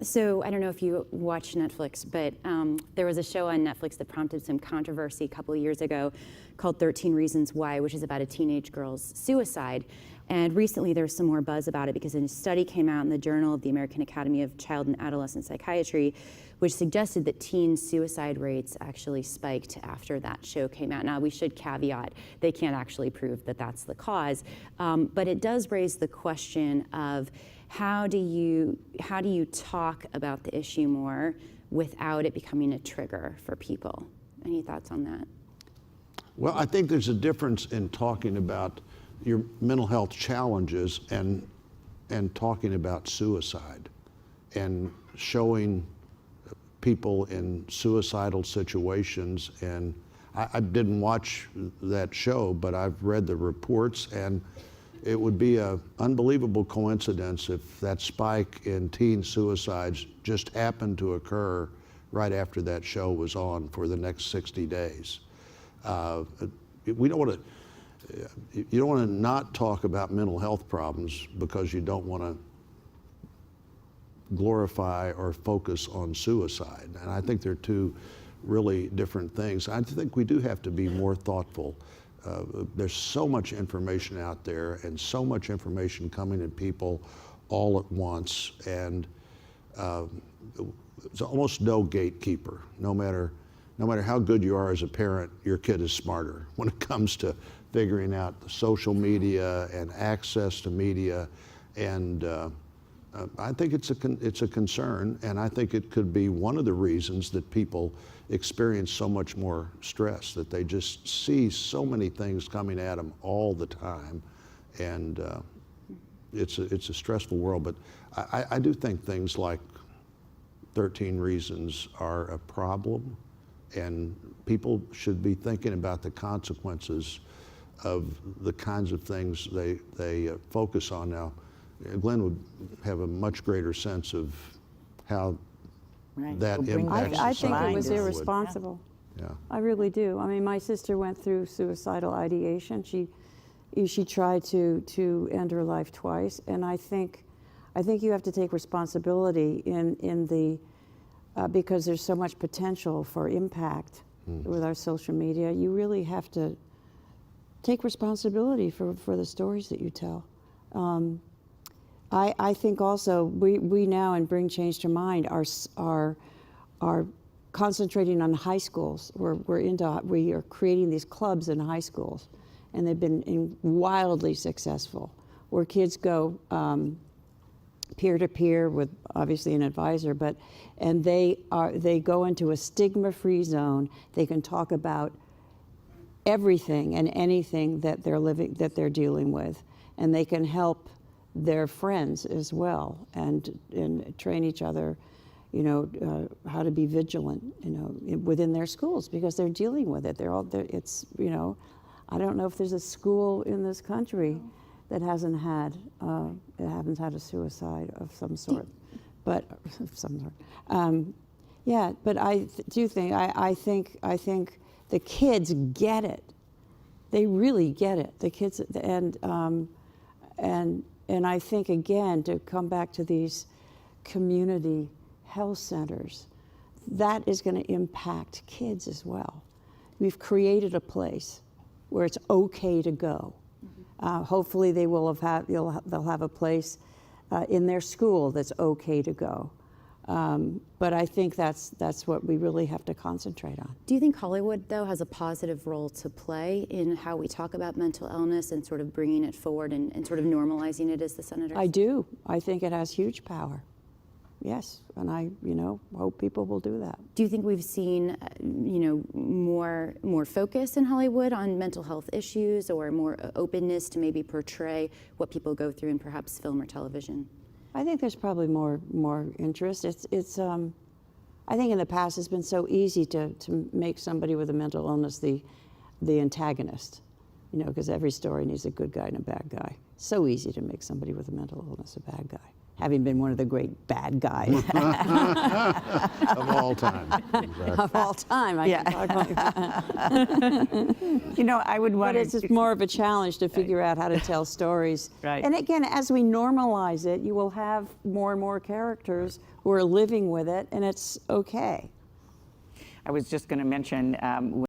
So I don't know if you watch Netflix, but there was a show on Netflix that prompted some controversy a couple of years ago called 13 Reasons Why, which is about a teenage girl's suicide. And recently there's some more buzz about it because a study came out in the Journal of the American Academy of Child and Adolescent Psychiatry, which suggested that teen suicide rates actually spiked after that show came out. Now, we should caveat, they can't actually prove that that's the cause, but it does raise the question of how do you talk about the issue more without it becoming a trigger for people? Any thoughts on that? Well, I think there's a difference in talking about your mental health challenges and talking about suicide and showing people in suicidal situations. And I didn't watch that show, but I've read the reports, and it would be an unbelievable coincidence if that spike in teen suicides just happened to occur right after that show was on for the next 60 days. We don't want to. You don't want to not talk about mental health problems because you don't want to glorify or focus on suicide. And I think they're two really different things. I think we do have to be more thoughtful. There's so much information out there and so much information coming at people all at once, and there's almost no gatekeeper. No matter how good you are as a parent, your kid is smarter when it comes to figuring out the social media and access to media. And I think it's a concern, and I think it could be one of the reasons that people experience so much more stress, that they just see so many things coming at them all the time, and it's a stressful world. But I do think things like 13 Reasons are a problem, and people should be thinking about the consequences of the kinds of things they focus on. Now, Glenn would have a much greater sense of how that impacts society. I think it was irresponsible. Yeah. I really do. I mean, my sister went through suicidal ideation. She tried to end her life twice, and I think you have to take responsibility in the because there's so much potential for impact with our social media. You really have to take responsibility for the stories that you tell. I think also we now in Bring Change to Mind are concentrating on high schools. We are creating these clubs in high schools, and they've been wildly successful, where kids go peer-to-peer with obviously an advisor, and they go into a stigma-free zone. They can talk about everything and anything that they're dealing with, and they can help their friends as well, and train each other, how to be vigilant, within their schools, because they're dealing with it. It's I don't know if there's a school in this country that hasn't had a suicide of some sort, but yeah. But I do think I think the kids get it. They really get it. The kids, and I think, again, to come back to these community health centers, that is going to impact kids as well. We've created a place where it's okay to go. Hopefully they'll have a place in their school that's okay to go. But I think that's what we really have to concentrate on. Do you think Hollywood, though, has a positive role to play in how we talk about mental illness and sort of bringing it forward and sort of normalizing it, as the senator? I do. I think it has huge power. Yes, and I hope people will do that. Do you think we've seen more focus in Hollywood on mental health issues, or more openness to maybe portray what people go through in perhaps film or television? I think there's probably more interest. It's I think in the past it's been so easy to make somebody with a mental illness the antagonist, because every story needs a good guy and a bad guy. So easy to make somebody with a mental illness a bad guy. having been one of the great bad guys Of all time. Exactly. of all time. I Yeah. can talk like You know, I would want But it's just more of a challenge to figure out how to tell stories. Right. And again, as we normalize it, you will have more and more characters who are living with it, and it's okay. I was just going to mention